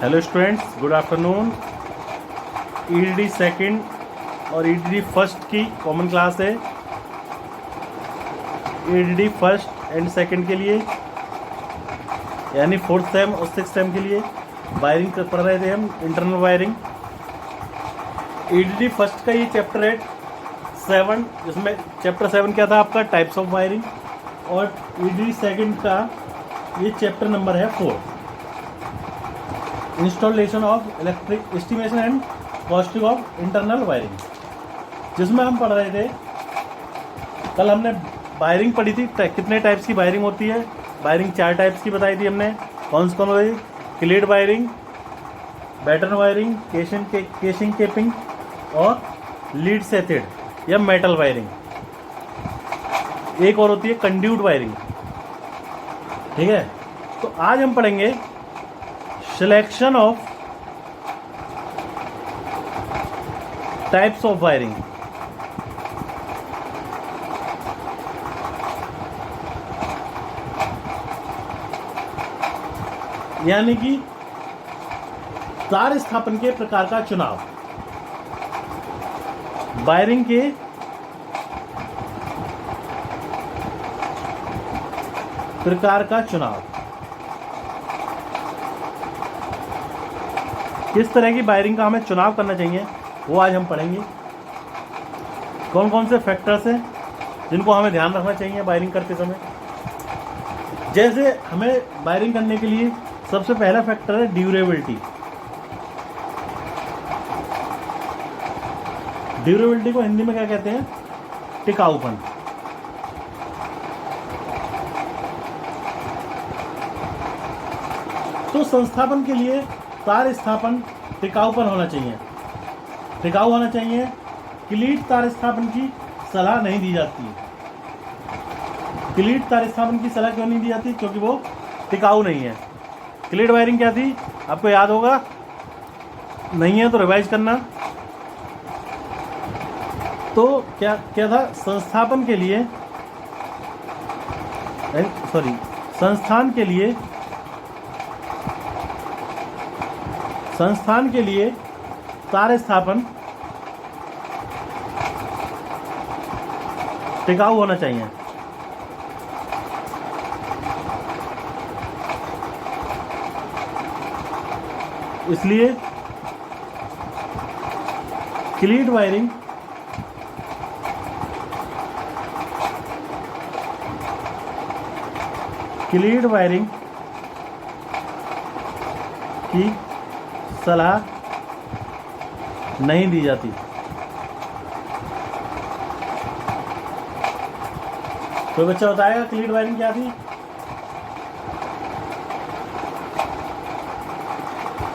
Hello students, good afternoon. EDD second और EDD first की common class है। EDD first and second के लिए यानी फोर्थ सेम और सिक्स सेम के लिए वायरिंग पढ़ रहे थे हम, इंटरनल वायरिंग। ईडीडी फर्स्ट का ये चैप्टर है 7, जिसमें चैप्टर 7 क्या था आपका, टाइप्स ऑफ वायरिंग। और ईडीडी सेकंड का ये चैप्टर नंबर है 4, installation of electric estimation and costing of internal wiring, जिसमें हम पढ़ रहे थे। कल हमने वायरिंग पढ़ी थी, कितने टाइप्स की वायरिंग होती है। वायरिंग 4 टाइप्स की बताई थी हमने। कौन कौन हुई? क्लेड वायरिंग, बैटन वायरिंग, केशिंग केपिंग और लीड सेथेड या मेटल वायरिंग। एक और होती है कंड्यूट वायरिंग। ठीक है, तो आज हम पढ़ेंगे selection of types of wiring. यानी कि तार स्थापन के प्रकार का चुनाव, वायरिंग के प्रकार का चुनाव, किस तरह की वायरिंग का हमें चुनाव करना चाहिए वो आज हम पढ़ेंगे। कौन कौन से फैक्टर्स हैं जिनको हमें ध्यान रखना चाहिए वायरिंग करते समय। जैसे हमें वायरिंग करने के लिए सबसे पहला फैक्टर है ड्यूरेबिलिटी। ड्यूरेबिलिटी को हिंदी में क्या कहते हैं? टिकाऊपन। तो संस्थापन के लिए तार स्थापन टिकाऊपन होना चाहिए, टिकाऊ होना चाहिए। क्लीट तार स्थापन की सलाह नहीं दी जाती है। क्लीट तार स्थापन की सलाह क्यों नहीं दी जाती? क्योंकि वो टिकाऊ नहीं है। क्लीट वायरिंग क्या थी आपको याद होगा, नहीं है तो रिवाइज करना। तो क्या क्या था? संस्थान के लिए तार स्थापन टिकाऊ होना चाहिए। इसलिए क्लीट वायरिंग की सलाह नहीं दी जाती। कोई बच्चा बताएगा क्लीट वायरिंग क्या थी?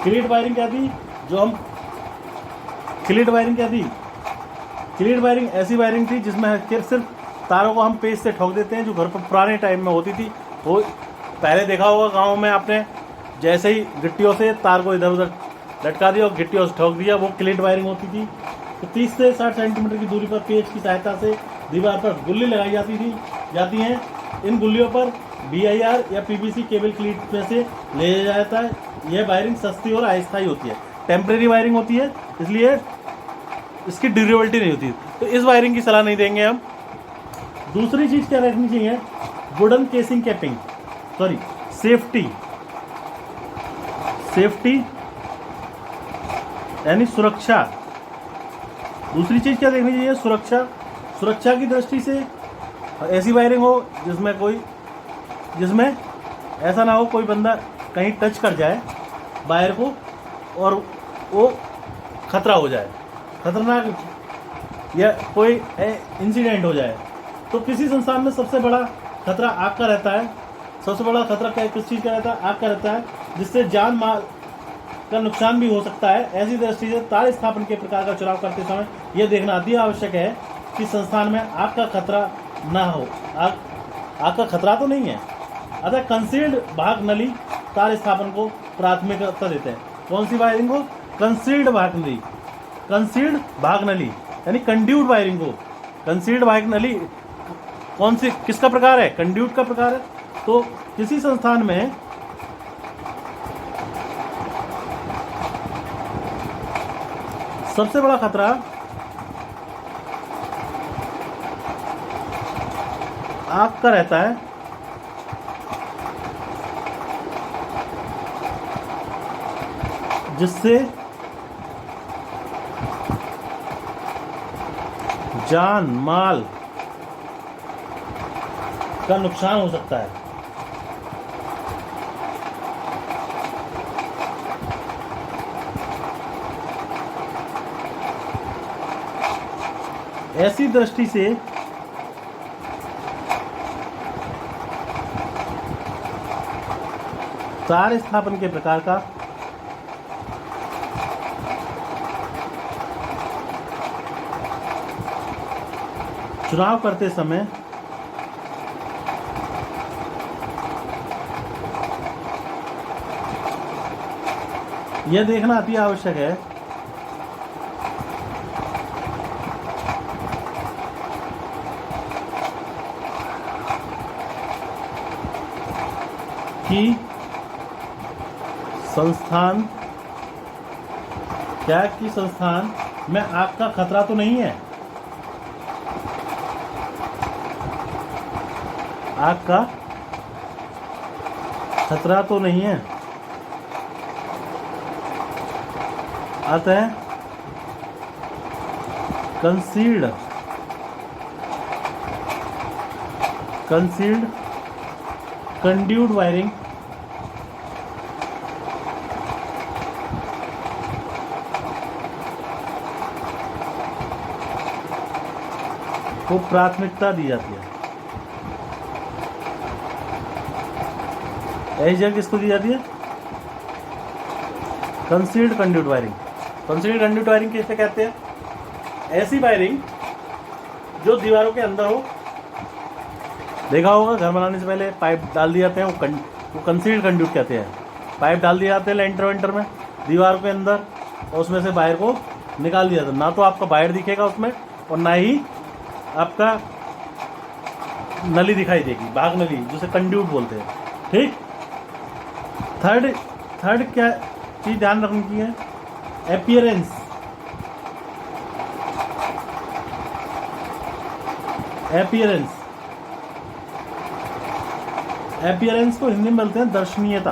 क्लीट वायरिंग क्या थी? क्लीट वायरिंग ऐसी वायरिंग थी जिसमें सिर्फ तारों को हम पेज से ठोक देते हैं, जो घर पर पुराने टाइम में होती थी। वो पहले देखा होगा गाँव में आपने, जैसे ही गिट्टियों से तार को इधर उधर लटका दिया और गिट्टियों से ठोक दिया, वो क्लीट वायरिंग होती थी। तो 30 से 60 सेंटीमीटर की दूरी पर पेज की सहायता से दीवार पर गुल्ली लगाई जाती हैं। इन गुल्लियों पर BIR या PVC केबल क्लीट में से ले जाता है। यह वायरिंग सस्ती और अस्थायी होती है, टेम्परेरी वायरिंग होती है, इसलिए इसकी ड्यूरेबिलिटी नहीं होती। तो इस वायरिंग की सलाह नहीं देंगे हम। दूसरी चीज़ क्या रखनी चाहिए? वुडन केसिंग कैपिंग, सेफ्टी यानी सुरक्षा। दूसरी चीज़ क्या देखनी चाहिए? सुरक्षा की दृष्टि से ऐसी वायरिंग हो जिसमें ऐसा ना हो कोई बंदा कहीं टच कर जाए वायर को और वो खतरा हो जाए, खतरनाक या कोई इंसिडेंट हो जाए। तो किसी संस्थान में सबसे बड़ा खतरा आग का रहता है। सबसे बड़ा खतरा किस चीज़ का रहता है? आग का रहता है, जिससे जान माल का नुकसान भी हो सकता है। ऐसी दृष्टि से तार स्थापन के प्रकार का चुनाव करते समय यह देखना अति आवश्यक है कि संस्थान में आग का खतरा ना हो। आग का खतरा तो नहीं है, अतः कंसील्ड भाग नली तार स्थापन को प्राथमिकता देते हैं। कौन सी वायरिंग को? कंसील्ड भाग नली यानी कंड्यूट वायरिंग को। कंसील्ड भाग नली कौन सी, किसका प्रकार है? कंड्यूट का प्रकार है। तो किसी संस्थान में सबसे बड़ा खतरा आग का रहता है, जिससे जान माल का नुकसान हो सकता है। ऐसी दृष्टि से तार स्थापन के प्रकार का चुनाव करते समय यह देखना अति आवश्यक है कि संस्थान में आग का खतरा तो नहीं है। आग का खतरा तो नहीं है, अतः कंसील्ड कंड्यूट वायरिंग को प्राथमिकता दी जाती है। ऐसी जगह किसको दी जाती है? Concealed conduit wiring. Concealed conduit wiring किसे कहते हैं? ऐसी वायरिंग जो दीवारों के अंदर हो। देखा होगा घर बनाने से पहले पाइप डाल दिए जाते हैं, वो कंसील्ड कंड्यूट कहते हैं। पाइप डाल दिए जाते हैं लेंटर वेंटर में दीवार के अंदर, और उसमें से वायर को निकाल दिया जाता है। ना तो आपका वायर दिखेगा उसमें, और ना ही आपका नली दिखाई देगी, भाग नली, जिसे कंड्यूट बोलते हैं। ठीक। थर्ड क्या चीज ध्यान रखने की है? अपीयरेंस। अपीयरेंस को हिंदी में बोलते हैं दर्शनीयता।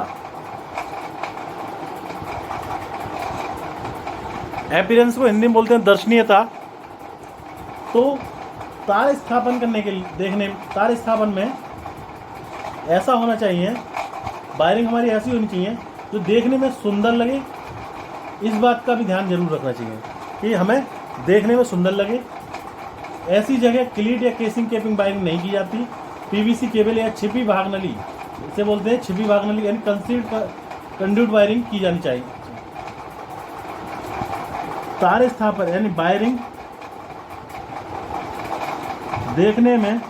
अपीयरेंस को हिंदी में बोलते हैं दर्शनीयता। तो तार स्थापन करने के लिए तार स्थापन में ऐसा होना चाहिए, वायरिंग हमारी ऐसी होनी चाहिए जो देखने में सुंदर लगे। इस बात का भी ध्यान जरूर रखना चाहिए कि हमें देखने में सुंदर लगे। ऐसी जगह क्लीट या केसिंग केपिंग वायरिंग नहीं की जाती। पीवीसी केबल या छिपी भाग नली, इसे बोलते हैं छिपी भाग नली, यानी कंसील्ड कंड्यूट वायरिंग की जानी चाहिए। तार स्थापन यानी वायरिंग देखने में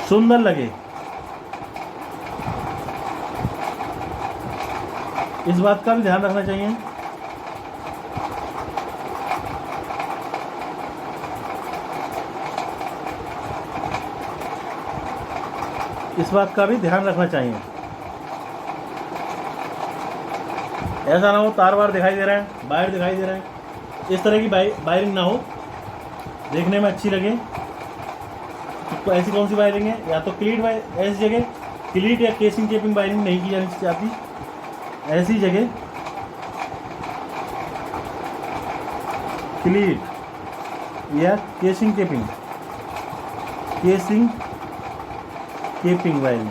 सुंदर लगे, इस बात का भी ध्यान रखना चाहिए। इस बात का भी ध्यान रखना चाहिए। ऐसा ना हो तार वार दिखाई दे रहा है, वायर दिखाई दे रहा है, इस तरह की वायरिंग ना हो, देखने में अच्छी लगे। तो ऐसी कौन सी वायरिंग है? या तो क्लीट वायर, ऐसी जगह क्लीट या केसिंग केपिंग वायरिंग नहीं की जानी चाहती। ऐसी जगह क्लीट या केसिंग केपिंग वायरिंग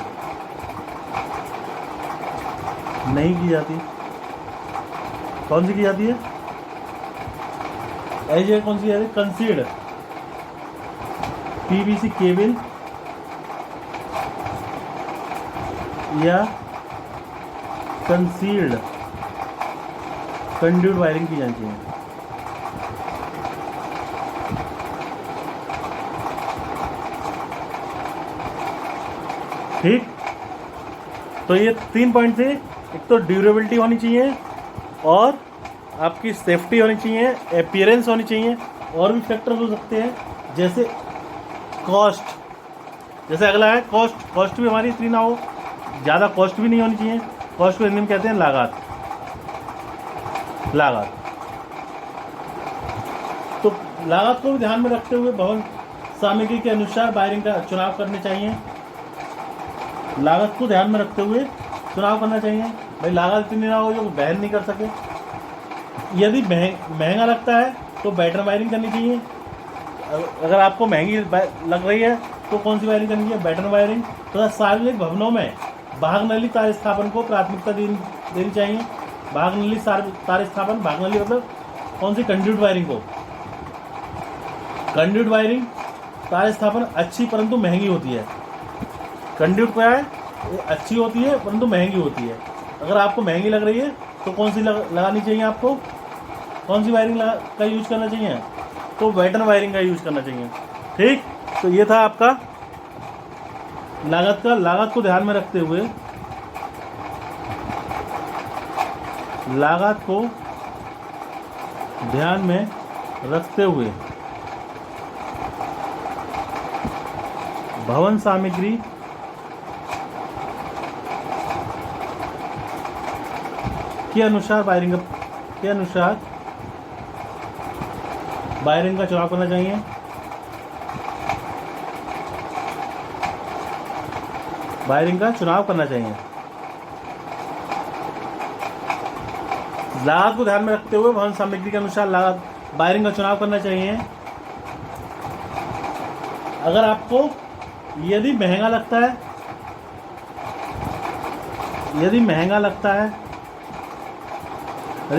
नहीं की जाती। कौन सी की जाती है? ऐसी जगह कौन सी है? कंसील्ड पीवीसी केबल या कंसील्ड कंड्यूट वायरिंग की जानी चाहिए। ठीक। तो ये 3 पॉइंट थे। एक तो ड्यूरेबिलिटी होनी चाहिए, और आपकी सेफ्टी होनी चाहिए, अपीयरेंस होनी चाहिए, और भी फैक्टर्स हो सकते हैं जैसे कॉस्ट। जैसे अगला है कॉस्ट भी हमारी इतनी ना हो, ज़्यादा कॉस्ट भी नहीं होनी चाहिए। कॉस्ट को हिंदी में कहते हैं लागत। लागत को भी ध्यान में रखते हुए भवन सामग्री के अनुसार वायरिंग का चुनाव करने चाहिए। लागत को ध्यान में रखते हुए चुनाव करना चाहिए। भाई लागत इतनी ना हो जो वहन नहीं कर सके। यदि महंगा लगता है तो बेटर वायरिंग करनी चाहिए। अगर आपको महंगी लग रही है तो कौन सी वायरिंग करनी चाहिए? Better wiring. तथा सार्वजनिक भवनों में भागनली तार स्थापन को प्राथमिकता देनी चाहिए। भागनली तार स्थापन, भागनली मतलब कौन सी? कंड्यूट वायरिंग को। कंड्यूट वायरिंग तार स्थापन अच्छी परंतु महंगी होती है। कंड्यूट क्या है? अच्छी होती है परंतु महंगी होती है। अगर आपको महंगी लग रही है तो कौन सी लगानी चाहिए? आपको कौन सी वायरिंग का यूज करना चाहिए? तो बेटर वायरिंग का यूज करना चाहिए। ठीक, तो ये था आपका लागत को ध्यान में रखते हुए, लागत को ध्यान में रखते हुए भवन सामग्री के अनुसार वायरिंग का चुनाव करना चाहिए। वायरिंग का चुनाव करना चाहिए। लागत को ध्यान में रखते हुए भवन सामग्री के अनुसार वायरिंग का चुनाव करना चाहिए। अगर आपको यदि महंगा लगता है, यदि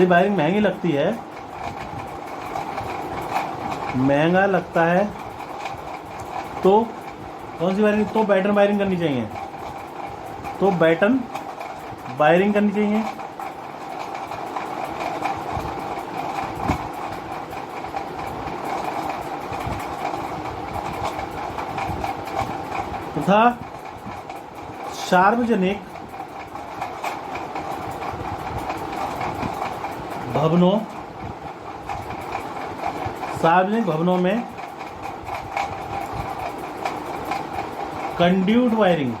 वायरिंग महंगी लगती है, तो कौन सी वायरिंग? तो बेटर वायरिंग करनी चाहिए। तो बेटर वायरिंग करनी चाहिए। तथा सार्वजनिक भवनों में कंड्यूट वायरिंग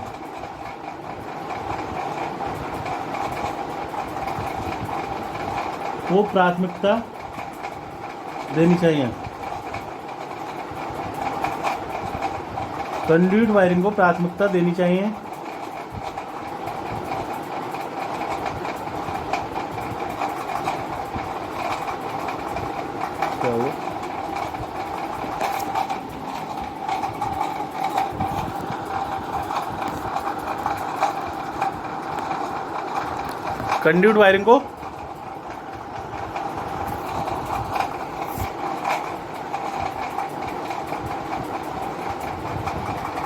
को प्राथमिकता देनी चाहिए। कंड्यूट वायरिंग को प्राथमिकता देनी चाहिए। कंड्यूट वायरिंग को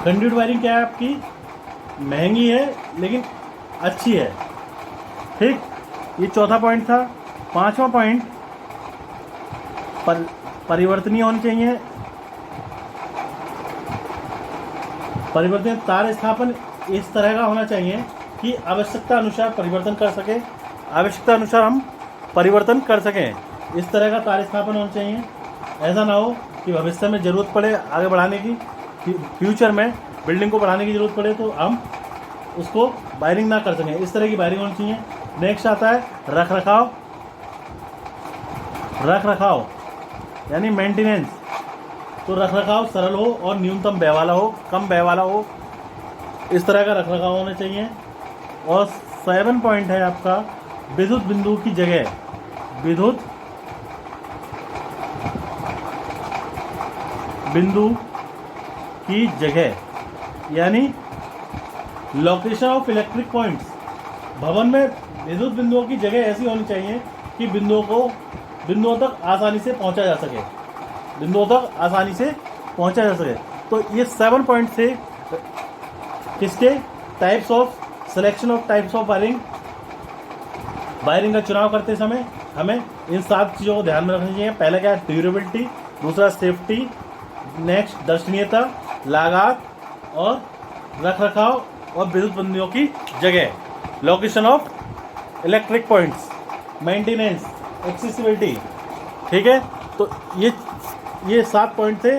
कंड्यूट वायरिंग क्या है? आपकी महंगी है लेकिन अच्छी है। ठीक, ये चौथा पॉइंट था। पांचवा पॉइंट, परिवर्तनीय होनी चाहिए। परिवर्तनीय तार स्थापन इस तरह का होना चाहिए कि आवश्यकता अनुसार परिवर्तन कर सके। आवश्यकता अनुसार हम परिवर्तन कर सकें, इस तरह का तार स्थापन होना चाहिए। ऐसा ना हो कि भविष्य में ज़रूरत पड़े आगे बढ़ाने की, फ्यूचर में बिल्डिंग को बढ़ाने की ज़रूरत पड़े तो हम उसको वायरिंग ना कर सकें। इस तरह की वायरिंग होनी चाहिए। नेक्स्ट आता है रख रखाव यानी मेंटेनेंस। तो रख रखाव सरल हो और न्यूनतम व्यय वाला हो, कम व्यय वाला हो, इस तरह का रख रखाव होना चाहिए। और 7 पॉइंट है आपका विद्युत बिंदु की जगह। विद्युत बिंदु की जगह यानी लोकेशन ऑफ इलेक्ट्रिक पॉइंट्स। भवन में विद्युत बिंदुओं की जगह ऐसी होनी चाहिए कि बिंदुओं तक आसानी से पहुंचा जा सके। तो ये 7 पॉइंट से किसके types of selection of types of wiring का चुनाव करते समय हमें इन 7 चीज़ों को ध्यान में रखनी चाहिए। पहला क्या है? ड्यूरेबिलिटी। दूसरा सेफ्टी। नेक्स्ट दर्शनीयता, लागत और रखरखाव और विद्युत बिंदुओं की जगह, location of electric points, maintenance, accessibility. ठीक है, तो ये 7 पॉइंट थे,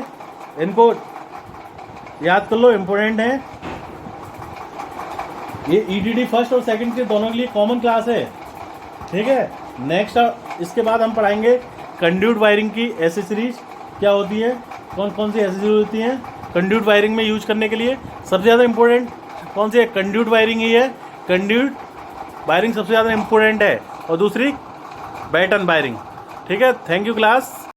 इनको याद कर लो, इम्पोर्टेंट है। ये EDD फर्स्ट और सेकंड के दोनों के लिए कॉमन क्लास है। ठीक है, नेक्स्ट इसके बाद हम पढ़ाएंगे कंड्यूट वायरिंग की एसेसरीज, क्या होती है, कौन कौन सी एसेसरीज होती हैं कंड्यूट वायरिंग में यूज करने के लिए। सबसे ज़्यादा इंपॉर्टेंट कौन सी है, कंड्यूट वायरिंग ही है। कंड्यूट वायरिंग सबसे ज़्यादा इंपॉर्टेंट है, और दूसरी बैटन वायरिंग। ठीक है, थैंक यू क्लास।